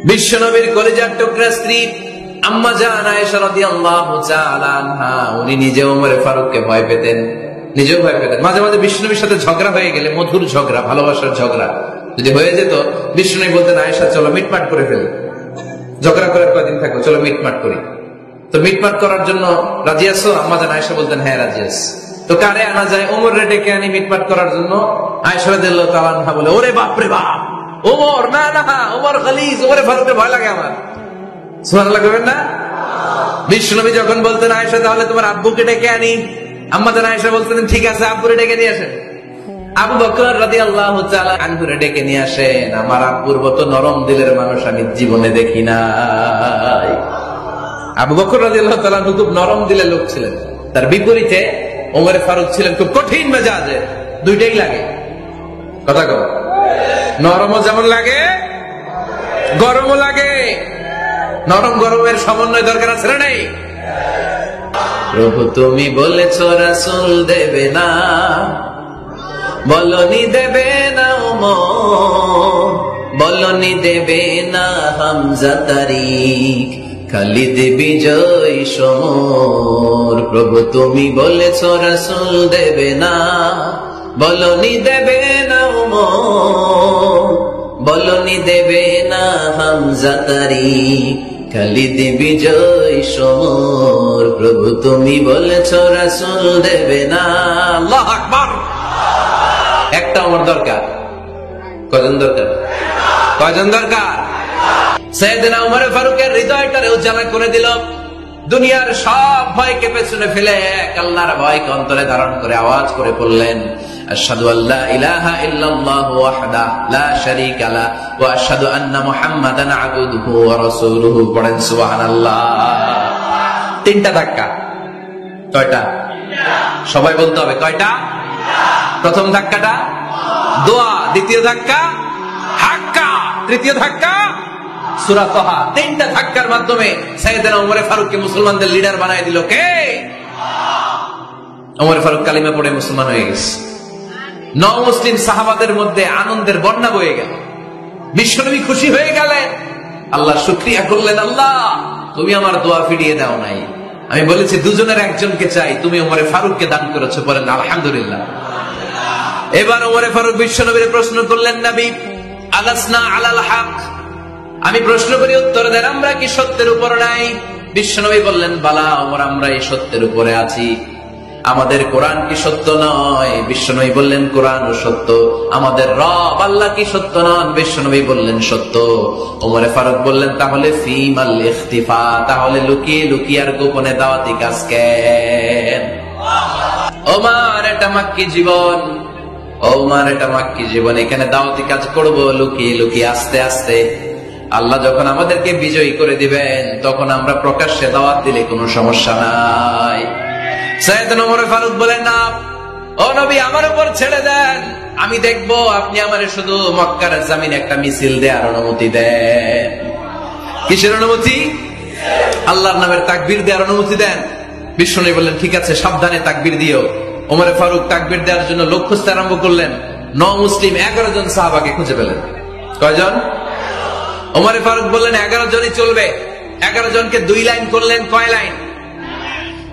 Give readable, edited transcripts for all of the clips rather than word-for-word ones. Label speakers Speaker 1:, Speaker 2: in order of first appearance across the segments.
Speaker 1: বিশ্বনবীর কলিজার টুকরা স্ত্রী আম্মা জান আয়েশা রাদিয়াল্লাহু তাআলা আনহা, উনি নিজে ওমরে ফারুককে ভয় পেতেন, নিজেও ভয় পেতেন। মাঝে মাঝে বিশ্বনবীর সাথে ঝগড়া হয়ে গেলে, মধুর ঝগড়া, ভালোবাসার ঝগড়া যদি হয়ে যেত, বিশ্বনবী বলতেন আয়েশা চলো মিটমাট করে ফেলি, ঝগড়া করার কয়দিন থাকো, চলো মিটমাট করি। তো মিটমাট করার জন্য রাজি আছো? আম্মা জান আয়েশা বলতেন হ্যাঁ রাজি আছি। তো কারে আনা যায়? ওমর রে ডেকে আনি মিটমাট করার জন্য। আয়েশা রাদিয়াল্লাহু তাআলা আনহা বলে ওরে বাপ রে বাপ, ওমর না না, ওমর খালিজ, ওমরে ফারুকের ভয় লাগে আমার। সুবহানাল্লাহ করবেন না? বিশ্বনবী যখন বলতেন আয়েশা তাহলে তোমার আব্বুকে ডেকে আনি, আম্মা জান আয়েশা বলতেন ঠিক আছে আব্বুরে ডেকে নিয়ে আসেন। আবু বকর রাদিয়াল্লাহু তাআলা আনহুরে ডেকে নিয়ে আসেন। আমার আব্বুর মতো নরম দিলের মানুষ আমি জীবনে দেখি নাই। আবু বকর রাদিয়াল্লাহু তাআলা খুব নরম দিলের লোক ছিলেন, তার বিপরীতে ওমরে ফারুক ছিলেন খুব কঠিন মেজাজে। দুইটাই লাগে, কথা কও, নরমও যেমন লাগে গরমও লাগে। নরম গরমের সমন্বয় দরকার আছে না নাই? প্রভু তুমি বলেছ রাসূল দেবে না, বলনি দেবে না ওমর, বলনি দেবে না হামজা তারিক, খালিদ বিজয় সমর। প্রভু তুমি বলেছ রাসূল দেবে না, বলনি দেবে না ওমর, বলনি দেবে না হামজা তারিক, খালিদ বিজয় সমর। প্রভু তুমি বলেছ রাসূল দেবে না। আল্লাহু আকবার। একটা ওমর দরকার, কয়জন দরকার? কয়জন দরকার? সাইয়েদনা ওমর ফারুকের হৃদয়টারে উজালা করে দিল। দুনিয়ার সব ভয়কে পেছনে ফেলে এক আল্লাহর ভয়কে অন্তরে ধারণ করে আওয়াজ করে বললেন আশহাদু আল্লা ইলাহা ইল্লাল্লাহু ওয়াহদাহু লা শারীকা লাহু ওয়া আশহাদু আন্না মুহাম্মাদান আবদুহু ওয়া রাসূলুহু। পড়েন সুবহানাল্লাহ। তিনটা ধাক্কা। কয়টা? সবাই বলতে হবে কয়টা? প্রথম ধাক্কাটা দোয়া, দ্বিতীয় ধাক্কা হাক্কা, তৃতীয় ধাক্কা সূরা তাহা। তিনটা ধাক্কার মাধ্যমে সাইয়েদনা ওমর ফারুককে মুসলমানদের লিডার বানায় দিল কে? ওমর ফারুক কালিমা পড়ে মুসলমান হয়ে গেছে। নও-মুসলিম সাহাবাদের মধ্যে আনন্দের বন্যা বয়ে গেল। বিশ্বনবী খুশি হয়ে গেলেন, আল্লাহ শুকরিয়া করলেন, আল্লাহ তুমি আমার দোয়া ফিরিয়ে দাও নাই। আমি বলেছি দুজনের একজনকে চাই, তুমি ওমর ফারুককে দান করেছো। বলেন আলহামদুলিল্লাহ। এবার ওমর ফারুক বিশ্বনবীর প্রশ্ন করলেন, নবী আলাসনা আলাল হক, আমি প্রশ্ন করি উত্তর দেন, আমরা কি সত্যের উপর নাই? বিশ্বনবী বললেন বালা ওমর, আমরা এই সত্যের উপরে আছি। আমাদের কোরআন কি সত্য নয়? বিশ্বনবী বললেন কোরআনও সত্য। আমাদের রব আল্লাহ কি সত্য নন? বিশ্বনবী বললেন সত্য। ওমর ফারুক বললেন তাহলে ফিমাল ইখতিফা, তাহলে লুকিয়ে লুকিয়ে আর গোপনে দাওয়াতি কাজ কেন? ওমর এটা মাক্কি জীবন, ওমর এটা মাক্কি জীবন, এখানে দাওয়াতি কাজ করব লুকিয়ে লুকিয়ে আস্তে আস্তে। আল্লাহ যখন আমাদেরকে বিজয়ী করে দিবেন তখন আমরা প্রকাশ্যে দাওয়াত দিলে কোনো সমস্যা নাই। সাইয়েদনা ওমর ফারুক বলেন না, ও নবী আমার উপর ছেড়ে দেন, আমি দেখব আপনি আমারে শুধু মক্কার জমিনে একটা মিছিল দেওয়ার অনুমতি দেন। কিসের অনুমতি? আল্লাহর নামের তাকবীর দেওয়ার অনুমতি দেন। বিশ্বনবী বললেন ঠিক আছে, সাবধানে তাকবীর দিও। ওমর ফারুক তাকবীর দেওয়ার জন্য লোক খুঁজতে আরম্ভ করলেন। নও-মুসলিম 11 জন সাহাবাকে খুঁজে পেলেন। কয়জন? ওমর ফারুক বললেন 11 জনই চলবে। 11 জনকে 2 লাইন করলেন। কয় লাইন?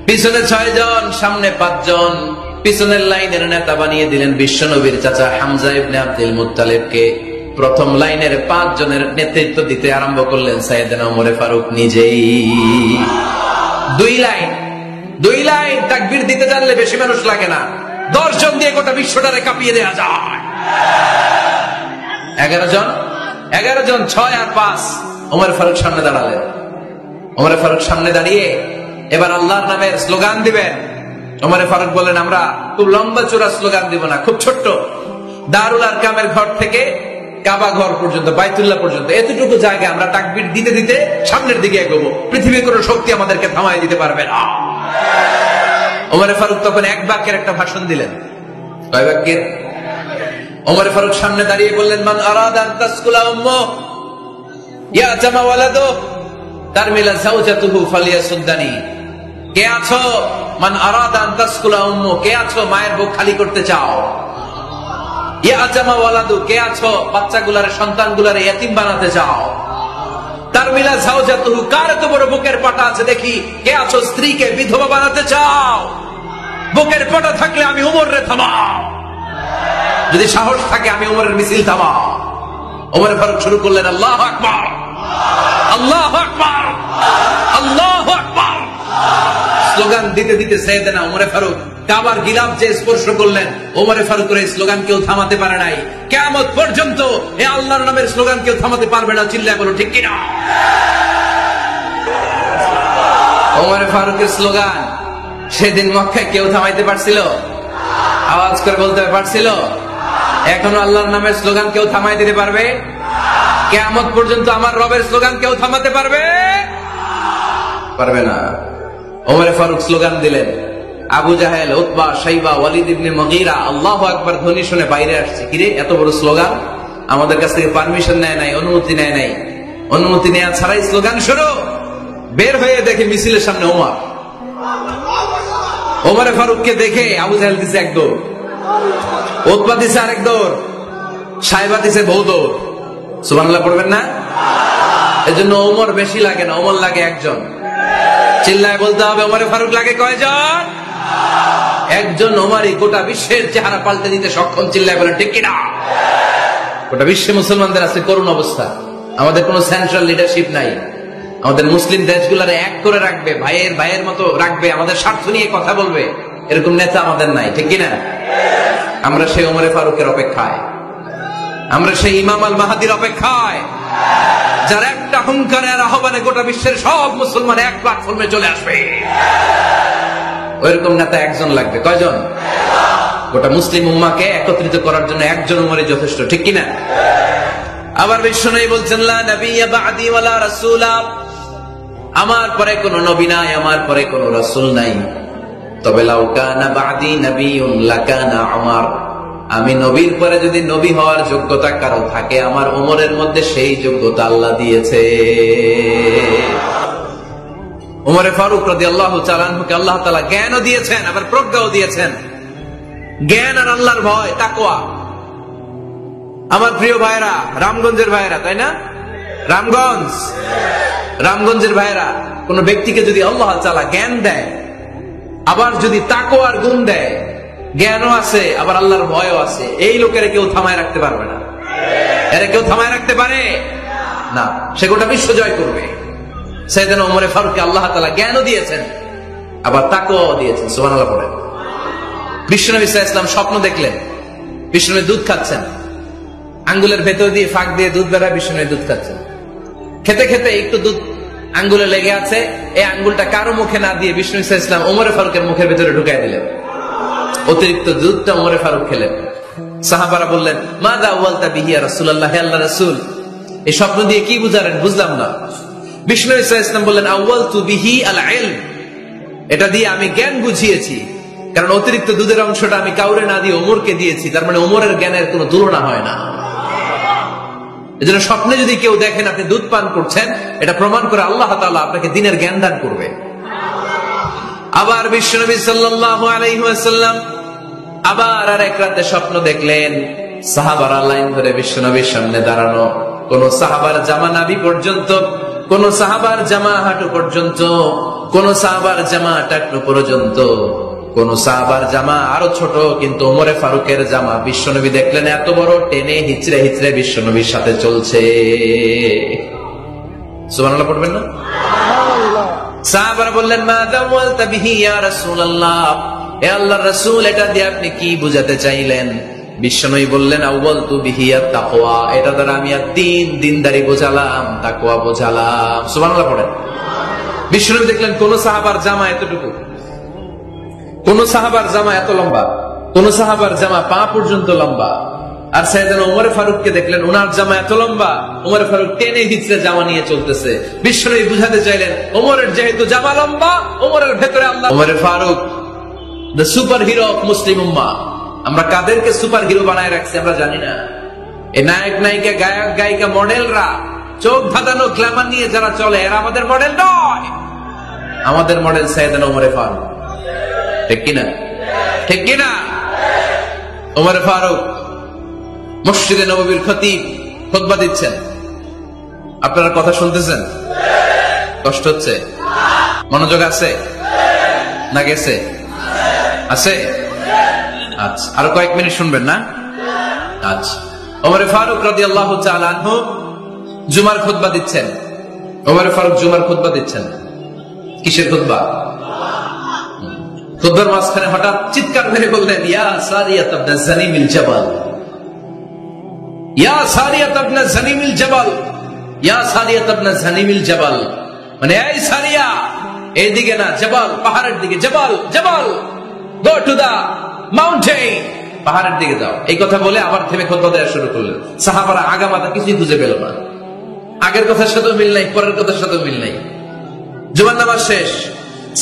Speaker 1: পিছনে 6 জন, সামনে 5 জন। পিছনের লাইনের নেতা বানিয়ে দিলেন বিশ্বনবীর চাচা হামজা ইবনে আব্দুল মুত্তালিবকে। প্রথম লাইনের 5 জনের নেতৃত্ব দিতে আরম্ভ করলেন সাইয়েদনা ওমর ফারুক নিজেই। 2 লাইন তাকবীর দিতে জানলে বেশি মানুষ লাগে না, 10 জন দিয়ে গোটা বিশ্বটারে কাঁপিয়ে দেওয়া যায়। 11 জন 6 আর 5। ওমর ফারুক সামনে দাঁড়ালেন। ওমর ফারুক সামনে দাঁড়িয়ে এবার আল্লাহর নামের স্লোগান দিবেন। ওমর ফারুক বলেন আমরা খুব লম্বা চূড়া স্লোগান দিব না, খুব ছোট্ট, দারুল আরকামের ঘর থেকে কাবা ঘর পর্যন্ত, বাইতুল্লাহ পর্যন্ত এতটুকু জায়গা আমরা তাকবীর দিতে দিতে সামনের দিকে এগোবো, পৃথিবীর কোনো শক্তি আমাদেরকে থামাই দিতে পারবে না। ওমর ফারুক তখন 1 বাক্যের একটা ভাষণ দিলেন। কয় বাক্যের? ওমর ফারুক সামনে দাঁড়িয়ে বললেন মান আরাদা আন তাসকুলা উম্মু ইয়াতামা ওয়ালাদু তারমিলা যাওজাতুহু ফালিয়াসুদ্দানি। কে আছো? মান আরাদা আন তাসকুলা উম্মু, কে আছো মায়ের বুক খালি করতে চাও? ইয়া জামা ওয়ালাদু, কে আছো বাচ্চাগুলারে সন্তানগুলারে ইয়াতিম বানাতে চাও? তারমিলা যাওজাতুহু, কার এত বড় বুকের পাটা আছে দেখি, কে আছো স্ত্রীকে বিধবা বানাতে চাও? বুকের পাটা থাকলে আমি উমরে থামাও, যদি সাহস থাকে আমি উমরের মিছিল থামাও। ওমর ফারুক শুরু করলেন আল্লাহু আকবার, আল্লাহু আকবার, আল্লাহু আকবার। স্লোগান দিতে দিতে সাইয়েদনা ওমর ফারুক কাবার গিলাফ যে স্পর্শ করলেন, ওমর ফারুকের এই স্লোগান কেউ থামাতে পারে নাই। কিয়ামত পর্যন্ত এই আল্লাহর নামের স্লোগান কেউ থামাতে পারবে না। চিল্লায় বলো ঠিক কিনা? ওমর ফারুকের স্লোগান সেদিন মক্কায় কেউ থামাইতে পারছিল? আওয়াজ করে বলতে পারছিল? এখনো আল্লাহর নামের স্লোগান কেউ থামাই দিতে পারবে? কিয়ামত পর্যন্ত আমার রবের স্লোগান কেউ থামাতে পারবে? পারবে না। ওমর ফারুক স্লোগান দিলেন, আবু জাহেল, উতবা, শাইবা, ওয়ালিদ ইবনে মুগীরা আল্লাহু আকবার ধ্বনি শুনে বাইরে আসছে। কিরে এত বড় স্লোগান, আমাদের কাছ থেকে পারমিশন নেয় নাই, অনুমতি নেয় নাই। অনুমতি নেওয়া ছাড়াই স্লোগান শুরু। বের হয়ে দেখে মিছিলের সামনে ওমর। ওমর ফারুককে দেখে আবু জাহেল দিছে এক দৌড়, উতবা দিছে আরেক দৌড়, শাইবা দিছে বহু দৌড়। সুবহানাল্লাহ পড়বেন না? এজন্য ওমর বেশি লাগে না, ওমর লাগে একজন। চিল্লায় বলতে হবে ওমর ফারুক লাগে কয়জন? একজন। ওমরই গোটা বিশ্বের চেহারা পাল্টে দিতে সক্ষম। চিল্লায় বলেন ঠিক কিনা? গোটা বিশ্বে মুসলমানদের আছে করুণ অবস্থা। আমাদের কোন সেন্ট্রাল লিডারশিপ নাই। আমাদের মুসলিম দেশগুলোরে এক করে রাখবে, ভাইয়ের ভাইয়ের মতো রাখবে, আমাদের স্বার্থ নিয়ে কথা বলবে, এরকম নেতা আমাদের নাই। ঠিক কিনা? আমরা সেই ওমর ফারুকের অপেক্ষায়, আমরা সেই ইমাম আল মাহাদির অপেক্ষায়, যার একটা হুঙ্কারের আহ্বানে গোটা বিশ্বের সব মুসলমান এক প্ল্যাটফর্মে চলে আসবে। ওইরকম নেতা একজন লাগবে। কয়জন? গোটা মুসলিম উম্মাহকে একত্রিত করার জন্য একজন উমরই যথেষ্ট। ঠিক কিনা? আবার বিশ্বনবী বলছেন লা নাবিয়্যা বা'দি ওয়ালা রাসূলা, আমার পরে কোন নবী নাই, আমার পরে কোন রাসূল নাই। তবে লাউ কানা বা'দি নাবিয়্যুন লাকানা উমর, আমি নবীর পরে যদি নবী হওয়ার যোগ্যতা কারো থাকে, আমার ওমরের মধ্যে সেই যোগ্যতা আল্লাহ দিয়েছে। ওমর ফারুক রাদিয়াল্লাহু তাআলা আনহুকে আল্লাহ তাআলা জ্ঞানও দিয়েছেন, আবার প্রজ্ঞাও দিয়েছেন। জ্ঞান আর আল্লাহর ভয়, তাকওয়া। আমার প্রিয় ভাইরা, রামগঞ্জের ভাইরা, তাই না? রামগঞ্জের ভাইরা, কোন ব্যক্তিকে যদি আল্লাহ তাআলা জ্ঞান দেয়, আবার যদি তাকওয়ার গুণ দেয়, জ্ঞানও আছে আবার আল্লাহর ভয়ও আছে, এই লোকের কেউ থামায় রাখতে পারবে না। এরা কেউ থামায় রাখতে পারে না। সে গোটা বিশ্ব জয় করবে। সাইয়েদনা ওমর ফারুককে আল্লাহ তাআলা জ্ঞানও দিয়েছেন, আবার তাকওয়াও দিয়েছেন। সুবহানাল্লাহ পড়েন। বিশ্বনবী সাল্লাল্লাহু আলাইহি ওয়াসাল্লাম স্বপ্ন দেখলেন, বিশ্বনবী দুধ খাচ্ছেন, আঙ্গুলের ভেতর দিয়ে ফাঁক দিয়ে দুধ বেরোয়, বিশ্বনবী দুধ খাচ্ছেন। খেতে খেতে একটু দুধ আঙ্গুলে লেগে আছে, এই আঙ্গুলটা কারো মুখে না দিয়ে বিশ্বনবী সাল্লাল্লাহু আলাইহি ওয়াসাল্লাম ওমর ফারুকের মুখের ভেতরে ঢুকাই দিলেন। অতিরিক্ত দুধটা ওমর ফারুক খেলেন। সাহাবারা বললেন, মাযা আওয়ালতা বিহি ইয়া রাসূলুল্লাহ, হে আল্লাহর রাসূল, এই স্বপ্ন দিয়ে কি বুঝালেন? বুঝলাম না। বিষ্ণু সাল্লাল্লাহু আলাইহি ওয়াসাল্লাম বললেন, আওয়ালতু বিহি আল ইলম, এটা দিয়ে আমি জ্ঞান বুঝিয়েছি। কারণ অতিরিক্ত দুধের অংশটা আমি কাউরে না দিয়ে ওমরকে দিয়েছি, তার মানে ওমরের জ্ঞানের কোনো তুলনা হয় না। এজন্য স্বপ্নে যদি কেউ দেখেন আপনি দুধ পান করছেন, এটা প্রমাণ করে আল্লাহ তাআলা আপনাকে দ্বীনের জ্ঞান দান করবে। আবার বিশ্বনবী সাল্লাল্লাহু আলাইহি ওয়াসাল্লাম আবার আরেক রাতে স্বপ্ন দেখলেন, সাহাবারা লাইন ধরে বিশ্বনবীর সামনে দাঁড়ানো, কোন সাহাবার জামা নাভি পর্যন্ত, কোন সাহাবার জামা হাঁটু পর্যন্ত, কোন সাহাবার জামা টাকনু পর্যন্ত, কোন সাহাবার জামা আরো ছোট, কিন্তু ওমরে ফারুকের জামা বিশ্বনবী দেখলেন এত বড়, টেনে হিচড়ে হিচড়ে বিশ্বনবীর সাথে চলছে। সুবহানাল্লাহ পড়বেন না? সাহাবারা বললেন, মা দাওয়ালতা বিহি ইয়া রাসূলুল্লাহ, হে আল্লাহর রাসূল, এটা দিয়ে আপনি কি বুঝাতে চাইলেন? বিশ্বনবী বললেন, আওয়ালতু বিহি আত-তাকওয়া, এটা দ্বারা আমি দিনদারি বোঝালাম, তাকওয়া বোঝালাম। সুবহানাল্লাহ পড়েন। বিশ্বনবী দেখলেন কোন সাহাবার জামা এতটুকু, কোন সাহাবার জামা এত লম্বা, কোন সাহাবার জামা পা পর্যন্ত লম্বা। আর সাইয়েদনা ওমর ফারুককে দেখলেন ওনার জামা এত লম্বা, ওমর ফারুক টেনে হিচড়ে জামা নিয়ে চলতেছে। বিশ্বনবী বুঝাতে চাইলেন, ওমরের যেহেতু জামা লম্বা, ওমরের ভেতরে আল্লাহ। Omar Farooq the super hero of Muslim উম্মাহ। আমরা কাদেরকে সুপার হিরো বানায় রাখছি আমরা জানি না। এই নায়ক নায়িকা, গায়ক গায়িকা, মডেলরা, চোখ ধাঁধানো গ্ল্যামার নিয়ে যারা চলে, এরা আমাদের মডেল নয়। আমাদের মডেল সাইয়েদনা ওমর ফারুক। ঠিক কিনা? ঠিক কিনা? ওমর ফারুক মসজিদে নববীর খতিব খুতবা দিচ্ছেন, আপনারা কথা শুনতেছেন? কষ্ট হচ্ছে? মনোযোগ আছে না গেছে? আছে? আচ্ছা, আরো কয়েক মিনিট শুনবেন না? আচ্ছা, ওমর ফারুক রাদিয়াল্লাহু তাআলা আনহু জুমার খুতবা দিচ্ছেন। ওমর ফারুক জুমার খুতবা দিচ্ছেন। কিসের খুতবা? খুতবার মাঝখানে হঠাৎ চিৎকার মেরে বললেন, ইয়া সারিয়াত ইবনে জানিমিল জাবাল, ইয়া সারিয়াত ইবনে জানিমিল জাবাল, ইয়া সারিয়াত ইবনে জানিমিল জাবাল। মানে এই সারিয়া, এইদিকে না, জাবাল পাহাড়ের দিকে, জাবাল জাবাল, গো টু দা মাউন্টেন, পাহাড়ের দিকে যাও। এই কথা বলে আবার থেমে খুতবা দেওয়া শুরু করলেন। সাহাবারা আগামাথা কিছুই খুঁজে পেল না। আগের কথার সাথে মিল নাই, পরের কথার সাথে মিল নাই। জুমার নামাজ শেষ।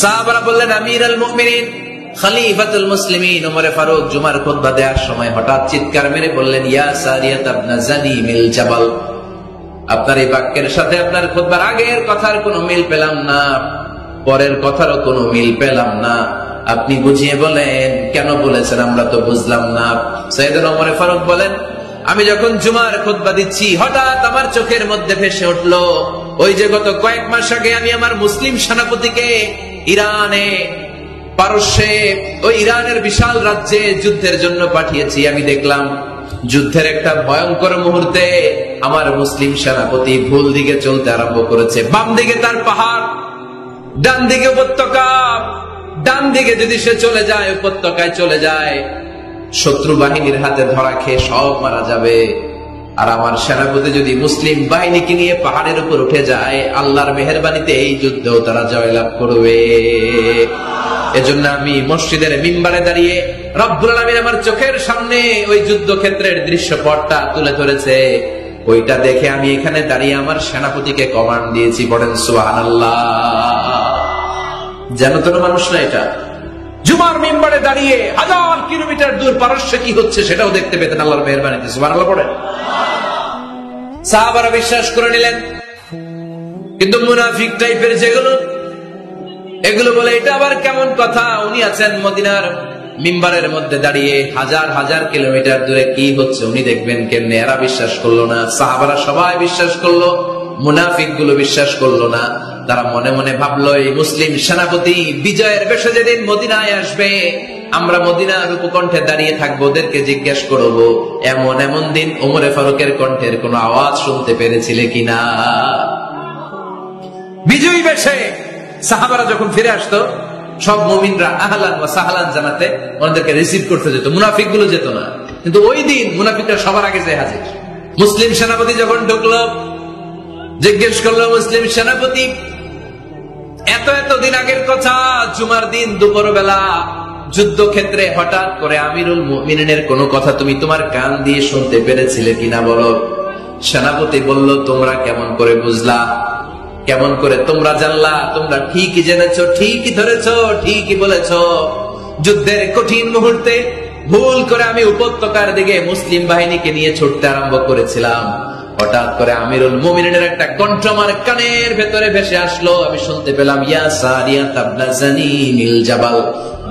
Speaker 1: সাহাবারা বললেন, আমিরুল মুমিনিন, খলিফাতুল মুসলিমিন ওমর ফারুক জুমার খুতবা দেওয়ার সময় হঠাৎ চিৎকার মেরে বললেন, ইয়া সারিয়াত ইবনে জানিমিল জাবাল। আপনার এই বাক্যের সাথে আপনার খুতবার আগের কথার কোনো মিল পেলাম না, পরের কথারও কোনো মিল পেলাম না। আপনি বুঝিয়ে বলেন, কেন বলেছেন আমরা তো বুঝলাম না। সাইয়েদনা ওমর ফারুক বলেন, আমি যখন জুমার খুতবা দিচ্ছি হঠাৎ আমার চোখের মধ্যে ভেসে উঠলো ওই যে গত কয়েক মাস আগে আমি আমার মুসলিম সেনাপতিকে ইরানে, পারস্যে, ওই ইরানের বিশাল রাজ্যে যুদ্ধের জন্য পাঠিয়েছি। আমি দেখলাম যুদ্ধের একটা ভয়ঙ্কর মুহূর্তে আমার মুসলিম সেনাপতি ভুল দিকে চলতে আরম্ভ করেছে। বাম দিকে তার পাহাড়, ডান দিকে উপত্যকা। ডান দিকে যদি সে চলে যায়, উপত্যকায় চলে যায়, শত্রু বাহিনীর হাতে ধরা খেয়ে সব মারা যাবে। আর আমার সেনাপতি যদি মুসলিম বাহিনীকে নিয়ে পাহাড়ের উপর উঠে যায়, আল্লাহর মেহেরবানিতে এই যুদ্ধেও তারা জয়লাভ করবে। এজন্য আমি মসজিদের মিম্বারে দাঁড়িয়ে রব্বুল আলামিন আমার চোখের সামনে ওই যুদ্ধক্ষেত্রের দৃশ্যপটটা তুলে ধরেছে, ওইটা দেখে আমি এখানে দাঁড়িয়ে আমার সেনাপতিকে কমান্ড দিয়েছি। পড়েন সুবহানাল্লাহ। যেন তেন মানুষ না, এটা জুমার মিম্বারে দাঁড়িয়ে 1000 কিলোমিটার দূর পারস্যে কি হচ্ছে সেটাও দেখতে পেতেন আল্লাহর মেহেরবানিতে। সুবহানাল্লাহ পড়েন। সাহাবারা বিশ্বাস করে নিলেন, কিন্তু মুনাফিক টাইপের যেগুলো, এগুলো বলে এটা আবার কেমন কথা, উনি আছেন মদিনার মিম্বারের মধ্যে দাঁড়িয়ে, হাজার হাজার কিলোমিটার দূরে কি হচ্ছে উনি দেখবেন কেমনে। এরা বিশ্বাস করলো না। সাহাবারা সবাই বিশ্বাস করলো, মুনাফিক গুলো বিশ্বাস করলো না। তারা মনে মনে ভাবলো, এই মুসলিম সেনাপতি বিজয়ের বেশে যেদিন মদিনায় আসবে, আমরা মদিনার উপকণ্ঠে দাঁড়িয়ে থাকবো, ওদেরকে জিজ্ঞেস করবো এমন এমন দিন ওমরে ফারুকের কণ্ঠের কোন আওয়াজ শুনতে পেরেছিলে কিনা। বিজয়ী বেশে সাহাবারা যখন ফিরে আসতো, সব মুমিনরা আহলান ওয়া সাহলান জানাতে ওনাদেরকে রিসিভ করতে যেত, মুনাফিক গুলো যেত না। কিন্তু ওই দিন মুনাফিকরা সবার আগে যায় হাজির। মুসলিম সেনাপতি যখন ঢুকলো, জিজ্ঞেস করলো, মুসলিম সেনাপতি, এত দিন আগের কথা, জুমার দিন দুপুর বেলা যুদ্ধক্ষেত্রে হঠাৎ করে আমিরুল মুমিনিনের কোন কথা তুমি তোমার কান দিয়ে শুনতে পেরেছিলে কিনা বলো। সেনাপতি বলল, তোমরা কেমন করে বুঝলা, কেমন করে তোমরা জানলা? তোমরা ঠিকই জেনেছো, ঠিকই ধরেছো, ঠিকই বলেছ। যুদ্ধের কঠিন মুহূর্তে ভুল করে আমি উপত্যকার দিকে মুসলিম বাহিনীকে নিয়ে ছুটতে আরম্ভ করেছিলাম। হঠাৎ করে আমিরুল মুমিনিনের একটা কণ্ঠ আমার কানের ভেতরে ভেসে আসলো। আমি শুনতে পেলাম, ইয়া সারিয়াত ইবনে জানিমিল জাবাল,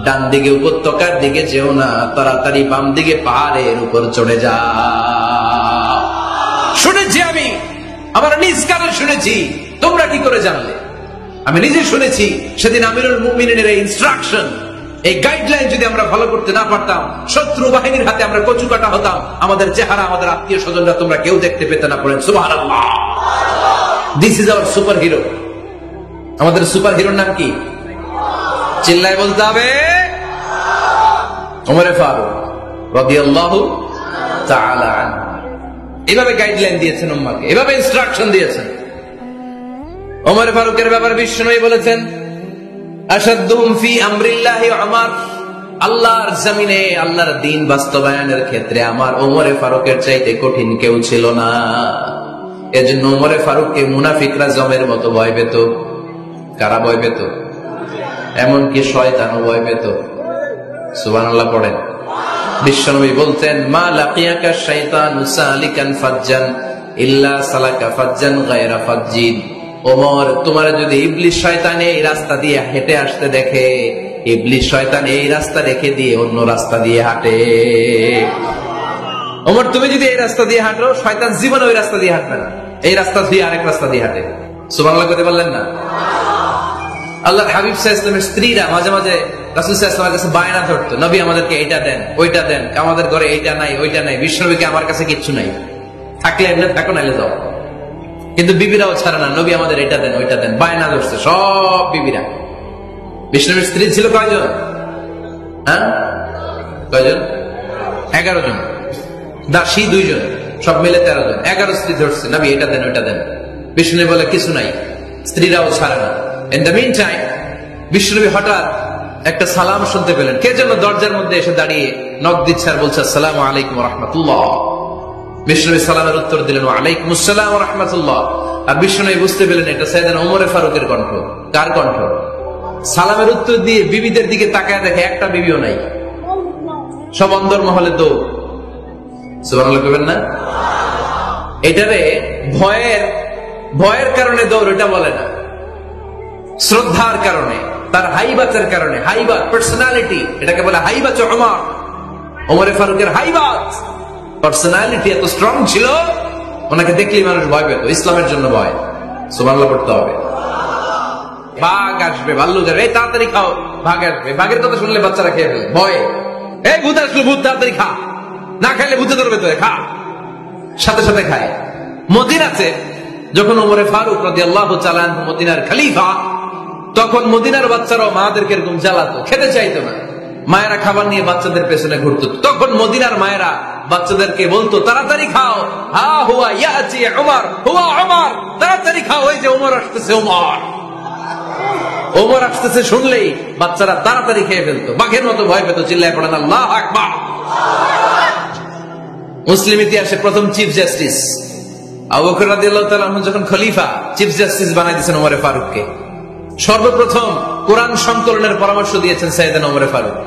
Speaker 1: ডান দিকে উপত্যকার দিকে যেও না, তাড়াতাড়ি বাম দিকে পাহাড়ের উপর চড়ে যাও। শুনেছি আমি, আমার নিজ কানে শুনেছি। তোমরা কি করে জানলে? আমি নিজে শুনেছি। সেদিন আমিরুল মুমিনিনের এই ইনস্ট্রাকশন, এই গাইডলাইন যদি আমরা ফলো করতে না পারতাম, শত্রু বাহিনীর হাতে আমরা কচু কাটা হতাম। আমাদের চেহারা, আমাদের আত্মীয় স্বজনরা তোমরা কেউ দেখতে পেতে না। পড়েন সুবহানাল্লাহ। This is our super hero. আমাদের সুপার হিরোর নাম কি? চিল্লায় বলতে হবে, ওমর ফারুক রাদিয়াল্লাহু তাআলা আনহু। এভাবে গাইডলাইন দিয়েছেন উম্মাহকে, এভাবে ইনস্ট্রাকশন দিয়েছেন। ওমর ফারুকের ব্যাপারে বিশ্বনবী বলেছেন, আশাদ্দুহুম ফি আমরিল্লাহি উমর, আল্লাহর জমিনে আল্লাহর দ্বীন বাস্তবায়নের ক্ষেত্রে আমার ওমর ফারুকের চাইতে কঠিন কেউ ছিল না। এজন্য ওমর ফারুককে মুনাফিকরা জমের মতো ভয় পেত। কারা ভয় পেত? এমনকি শয়তানও ভয় পেত। সুবহানাল্লাহ পড়েন। বিশ্বনবী বলতেন, মা লাকিয়াকা শাইতানু সালিকান ফাজ্জান ইল্লা সালাকা ফাজ্জান গায়রা ফাজ্জিন। ওমর, তোমার যদি ইবলিস শয়তান এই রাস্তা দিয়ে হেঁটে আসতে দেখে, ইবলিস শয়তান এই রাস্তা রেখে দিয়ে অন্য রাস্তা দিয়ে হাঁটে। ওমর তুমি যদি এই রাস্তা দিয়ে হাঁটো, শয়তান জীবনে ওই রাস্তা দিয়ে হাঁটবে না, এই রাস্তা দিয়ে আরেক রাস্তা দিয়ে হাঁটে। সুবহানাল্লাহ করতে পারলেন না? আল্লাহর হাবিব সাল্লাল্লাহু আলাইহি ওয়াসাল্লামের স্ত্রীরা মাঝে মাঝে রাসূল সাল্লাল্লাহু আলাইহি ওয়াসাল্লামের কাছে বায়না ধরতো, নবী আমাদেরকে এইটা দেন, ওইটা দেন, আমাদের ঘরে এইটা নাই, ওইটা নাই। বিশ্বনবীকে আমার কাছে কিচ্ছু নাই, থাকলে এমনি থাকো, নাইলে যাও। কিন্তু বিবিরাও ছাড়ে না, নবী আমাদের এটা দেন, ওইটা দেন, বায়না ধরছে সব বিবিরা। বিশ্বনবীর স্ত্রী ছিল কয়জন? হ্যাঁ, কয়জন? 11 জন। দাসী 2 জন, সব মিলে 13 জন। 11 স্ত্রী ধরছে, নবী এটা দেন, ওইটা দেন। বিষ্ণু বলে কিছু নাই, স্ত্রীরাও ছাড়ে না। ইন দ্য মিন টাইম বিষ্ণুনবী হঠাৎ একটা সালাম শুনতে পেলেন। কে যেন দরজার মধ্যে এসে দাঁড়িয়ে নক দিচ্ছে আর বলছে আসসালামু আলাইকুম ওয়া রাহমাতুল্লাহ। বিষ্ণুনবী সালামের উত্তর দিলেন ওয়া আলাইকুম আসসালাম ওয়া রাহমাতুল্লাহ। আর বিষ্ণুনবী বুঝতে পেলেন এটা সাইয়েদনা ওমর ফারুকের কণ্ঠ। কার কণ্ঠ? সালামের উত্তর দিয়ে বিবিদের দিকে তাকায় দেখে একটা বিবিও নাই, সব অন্দর মহলে দৌড়। সুবহানাল্লাহ কইবেন না? এটারে ভয়ের কারণে দৌড় এটা বলে না, শ্রদ্ধার কারণে, তার হাইবাতের কারণে। হাইবাত পার্সোনালিটি, এটাকে বলে হাইবাত ওমর। ওমর ফারুকের হাইবাত, পার্সোনালিটি এত স্ট্রং ছিল, ওনাকে দেখলেই মানুষ ভয় পেত। ইসলামের জন্য ভয়। সুবহানাল্লাহ পড়তে হবে। বাঘ আসবে, ভাল্লুক আসবে, এই তাড়াতাড়ি খাও, বাঘ আসবে। বাঘের কথা শুনলে বাচ্চারা খেয়ে ফেলে ভয়ে, এই ভূত আসলো, ভূত তাড়াতাড়ি খা, না খাইলে ভূতে ধরবে তো, খা। সাথে সাথে খায়। মদিনাতে যখন ওমর ফারুক রাদিয়াল্লাহু তাআলা আনহু মদিনার খলিফা, তখন মদিনার বাচ্চারাও মাদেরকে এরকম জ্বালাতো, খেতে চাইতো না। মায়েরা খাবার নিয়ে বাচ্চাদের পেছনে ঘুরতো। তখন মদিনার মায়েরা বাচ্চাদেরকে বলতো তাড়াতাড়ি খাও, হা হুয়া ইয়াতি উমর, হুয়া উমর, তাড়াতাড়ি খাও, ওই যে ওমর আসতেছে, ওমর। ওমর আসতেছে শুনলেই বাচ্চারা তাড়াতাড়ি খেয়ে ফেলতো, বাঘের মতো ভয় পেত। চিল্লায় পড়েন আল্লাহু আকবার। মুসলিম ইতিহাসে প্রথম চিফ জাস্টিস আবু বকর রাদিয়াল্লাহু তাআলা আনহু যখন খলিফা, চিফ জাস্টিস বানাই দিয়েছেন ওমর ফারুককে। সর্বপ্রথম কোরআন সংকলনের পরামর্শ দিয়েছেন সাইয়েদনা ওমর ফারুক।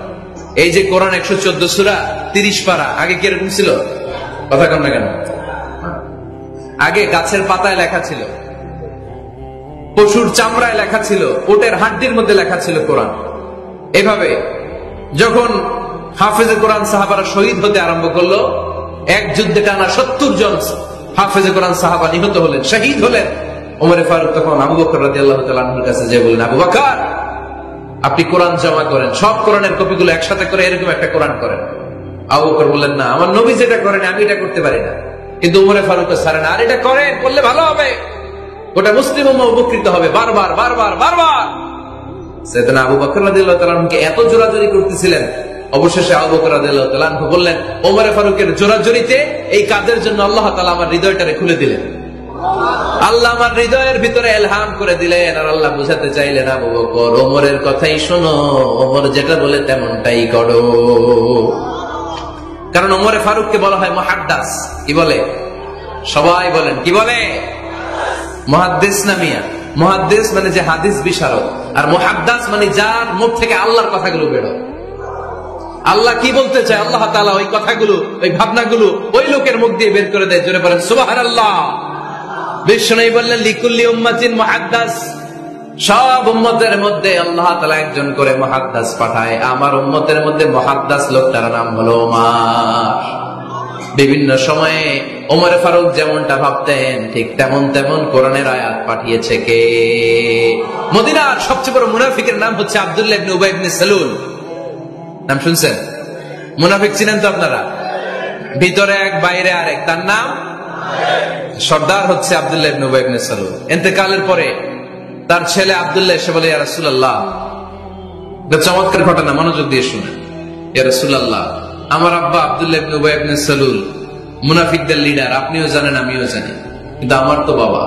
Speaker 1: এই যে কোরআন 114 সূরা 30 পারা, আগে কি এরকম ছিল? কথা কন না কেন? আগে গাছের পাতায় লেখা ছিল, পশুর চামড়ায় লেখা ছিল, ওটের হাড্ডির মধ্যে লেখা ছিল কোরআন। এভাবে যখন হাফেজে কোরআন সাহাবারা শহীদ হতে আরম্ভ করলো, এক যুদ্ধে টানা 70 জন হাফেজে কোরআন সাহাবা নিহত হলেন, শহীদ হলেন। ওমর ফারুক তখন আবু বকর রাদিয়াল্লাহু তাআলা আনহুর কাছে যে বললেন, আবু বকর আপনি কোরআন জমা করেন, সব কোরআনের কপিগুলো একসাথে করে এরকম একটা কোরআন করেন। আবু বকর বললেন, না, আমার নবী যেটা করেন আমি এটা করতে পারি না। কিন্তু ওমর ফারুক ছাড়েন, আর এটা করেন, করলে ভালো হবে, গোটা মুসলিম উম্মাহ উপকৃত হবে। বারবার বারবার বারবার সাইয়েদনা আবু বকর রাদিয়াল্লাহু তাআলা আনহুকে এত জোরাজোরি করতেছিলেন, অবশেষে আবু বকর রাদিয়াল্লাহু তাআলা আনহু বললেন, ওমর ফারুকের জোরাজোরিতে এই কাজের জন্য আল্লাহ তাআলা আমার হৃদয়টারে খুলে দিলেন। আল্লাহ আমার হৃদয়ের ভিতরে ইলহাম করে দিলেন। আর আল্লাহ বুঝাতে চাইলেন, আবু বকর ওমরের কথাই শোনো, ওমর যেটা বলে তেমনটাই করো। কারণ ওমর ফারুককে বলা হয় মুহাদ্দিস। কি বলে? সবাই বলেন কি বলে? মুহাদ্দিস না মিয়া? মুহাদ্দিস মানে যে হাদিস বিশারদ, আর মুহাদ্দিস মানে যার মুখ থেকে আল্লাহর কথাগুলো বেরো। আল্লাহ কি বলতে চায়, আল্লাহ তাআলা ওই কথাগুলো, ওই ভাবনাগুলো ওই লোকের মুখ দিয়ে বের করে দেয়। জোরে বলেন সুবহানাল্লাহ। বিশ্বনবী বললেন, লিকুল্লি উম্মাতিন মুহাদ্দিস, সব উম্মতের মধ্যে আল্লাহ তাআলা একজন করে মুহাদ্দিস পাঠায়। আমার উম্মতের মধ্যে মুহাদ্দিস লোকটার নাম হলো ওমর। বিভিন্ন সময়ে ওমর ফারুক যেমনটা ভাবতেন ঠিক তেমন তেমন কোরআনের আয়াত পাঠিয়েছে কে? মদিনার সবচেয়ে বড় মুনাফিকের নাম হচ্ছে আব্দুল্লাহ ইবনে উবাই ইবনে সালুল। নাম শুনছেন? মুনাফিক চিনেন তো আপনারা? ভিতরে এক বাইরে আরেক, তার নাম সর্দার হচ্ছে আব্দুল্লাহ ইবনে উবাই ইবনে সালুল। ইন্তেকালের পরে তার ছেলে আব্দুল্লাহ এসে বলে, ইয়া রাসূলুল্লাহ, চমৎকার ঘটনা, মনোযোগ দিয়ে শুনে। ইয়া রাসূলুল্লাহ, আমার আব্বা আব্দুল্লাহ ইবনে উবাই ইবনে সালুল মুনাফিকদের লিডার, আপনিও জানেন আমিও জানি, কিন্তু আমার তো বাবা,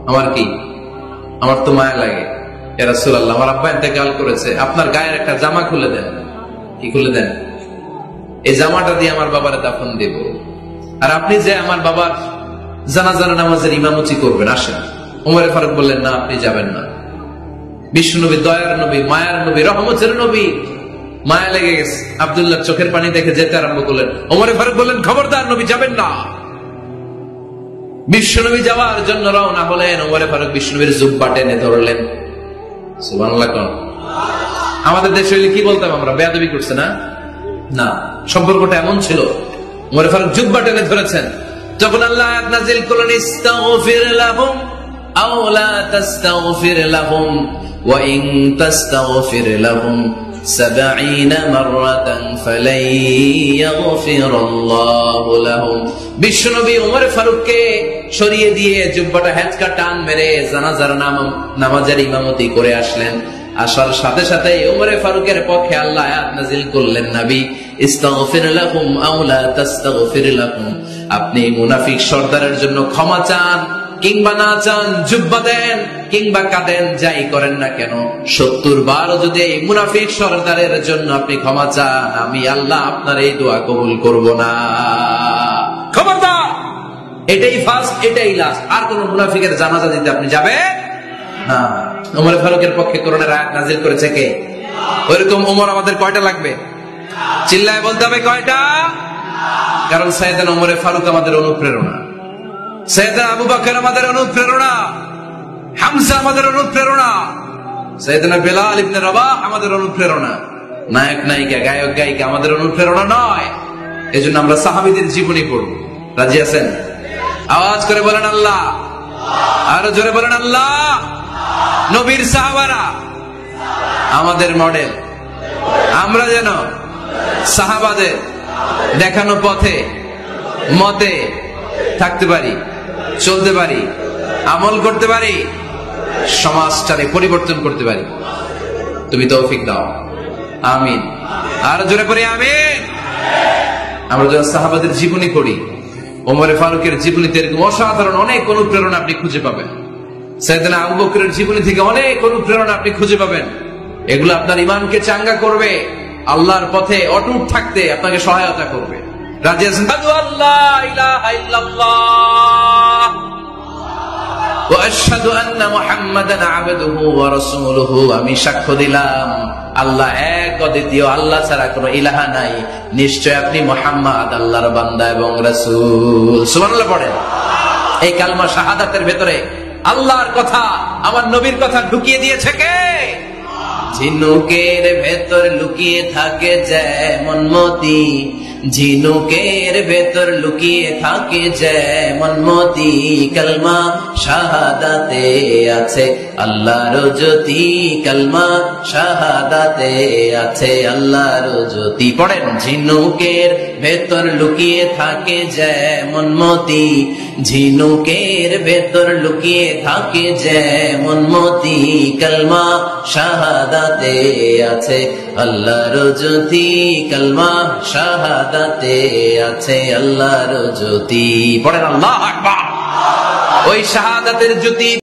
Speaker 1: আমার কি, আমার তো মায়া লাগে। ইয়া রাসূলুল্লাহ, আমার আব্বা ইন্তেকাল করেছে, আপনার গায়ের একটা জামা খুলে দেন। কি খুলে দেন? এই জামাটা দিয়ে আমার বাবারে দাফন দেব, আর আপনি যে আমার বাবার জানাজা নামাজের ইমামতি করবেন, আসেন। ওমর ফারুক বললেন, না, আপনি যাবেন না। বিশ্বনবী দয়ার নবী, মায়ার নবী, রহমতের নবী, মায়া লেগে গেছে। আব্দুল্লাহ চোখের পানি দেখে যেতে আরম্ভ করলেন। ওমর ফারুক বললেন, খবরদার, নবী যাবেন না। বিশ্বনবী যাওয়ার জন্য রওনা হলেন। ওমর ফারুক বিশ্বনবীর জুব্বা টেনে ধরলেন। সুবহানাল্লাহ। আমাদের দেশে কি বলতাম আমরা? বেয়াদবি করছে না? না, সম্পর্কটা এমন ছিল, ওমর ফারুক জুব্বা টেনে ধরেছেন, তখন আল্লাহ আয়াত নাযিল করলেন, ইস্তাগফির লাহুম আও লা তাস্তাগফির লাহুম ওয়া ইন তাস্তাগফির লাহুম 70 মাররাতান ফালাই ইয়াগফিরাল্লাহু লাহুম। বিশ্বনবী ওমর ফারুককে সরিয়ে দিয়ে জুব্বাটা হেঁচকা টান মেরে জানাজার নামাজের ইমামতি করে আসলেন। আসার সাথে সাথে ওমর ফারুকের পক্ষে আল্লাহ আয়াত নাযিল করলেন, নবী ইস্তাগফির লাহুম আও লা তাস্তাগফির লাহুম, আপনি মুনাফিক সর্দারের জন্য ক্ষমা চান কিংবা না চান, জুব্বা দেন কিংবা কাঁদেন, যাই করেন না কেন, 70 বার যদি এই মুনাফিক সর্দারের জন্য আপনি ক্ষমা চান, আমি আল্লাহ আপনার এই দোয়া কবুল করব না। খবরদার, এটাই ফার্স্ট, এটাই লাস্ট, আর কোন মুনাফিকের জানাজা দিতে আপনি যাবেন না। ওমর ফারুকের পক্ষে কোরআনের আয়াত নাযিল করেছে কে? ওইরকম ওমর আমাদের কয়টা লাগবে? চিল্লায় বলতে হবে কয়টা? কারণ সাইয়েদনা ওমর ফারুক আমাদের অনুপ্রেরণা, সাইয়েদনা আবু বকর আমাদের অনুপ্রেরণা, হামজা আমাদের অনুপ্রেরণা, সাইয়েদনা বেলাল ইবনে রাবাহ আমাদের অনুপ্রেরণা। নায়ক নায়িকা, গায়ক গায়িকা আমাদের অনুপ্রেরণা নয়। এজন্য আমরা সাহাবীদের জীবনী পড়ব। রাজি আছেন? আওয়াজ করে বলেন আল্লাহ, আরো জোরে বলেন আল্লাহ। নবীর সাহাবারা আমাদের মডেল, আমরা যেন সাহাবাদের দেখানো পথে মতে থাকতে পারি, চলতে পারি, আমল করতে পারি, সমাজটারে পরিবর্তন করতে পারি। তুমি তৌফিক দাও, আমিন। আর জোরে পড়ি আমিন। আমরা যখন সাহাবাদের জীবনী পড়ি, ওমর ফারুকের জীবনীতে এরকম অসাধারণ অনেক অনুপ্রেরণা আপনি খুঁজে পাবেন। সাইয়েদনা আবু বকরের জীবনী থেকে অনেক অনুপ্রেরণা আপনি খুঁজে পাবেন। এগুলো আপনার ঈমানকে চাঙ্গা করবে, আল্লাহর পথে অটুট থাকতে আপনাকে সহায়তা করবে। রাজি আছেন? আল্লাহ ইলাহা ইল্লাল্লাহ ওয়া আশহাদু আন্না মুহাম্মাদান আবদুহু ওয়া রাসূলুহু, আমি সাক্ষ্য দিলাম আল্লাহ এক, অদ্বিতীয়, আল্লাহ ছাড়া কোনো ইলাহা নাই, নিশ্চয় আপনি মুহাম্মদ আল্লাহর বান্দা এবং রাসূল। সুবহানাল্লাহ পড়েন। এই কালমা শাহাদাতের ভেতরে আল্লাহর কথা, আমার নবীর কথা ঢুকিয়ে দিয়েছে কে? ঝিনুকের ভেতর লুকিয়ে থাকে যেমন মতি, ঝিনুকের ভেতর লুকিয়ে থাকে যেমন মতি, কালমা শাহাদাতে আছে আল্লাহর জ্যোতি, কালমা শাহাদাতে আছে আল্লাহর জ্যোতি। পড়েন, ঝিনুকের ভেতর লুকিয়ে থাকে যেমন মতি, ঝিনুকের ভেতর লুকিয়ে থাকে যেমন মতি, কালমা শাহাদাতে আছে আল্লাহর জ্যোতি, কালমা শাহাদাতে আছে আল্লাহর জ্যোতি। পড়েন আল্লাহু আকবার। ওই শাহাদাতের জ্যোতি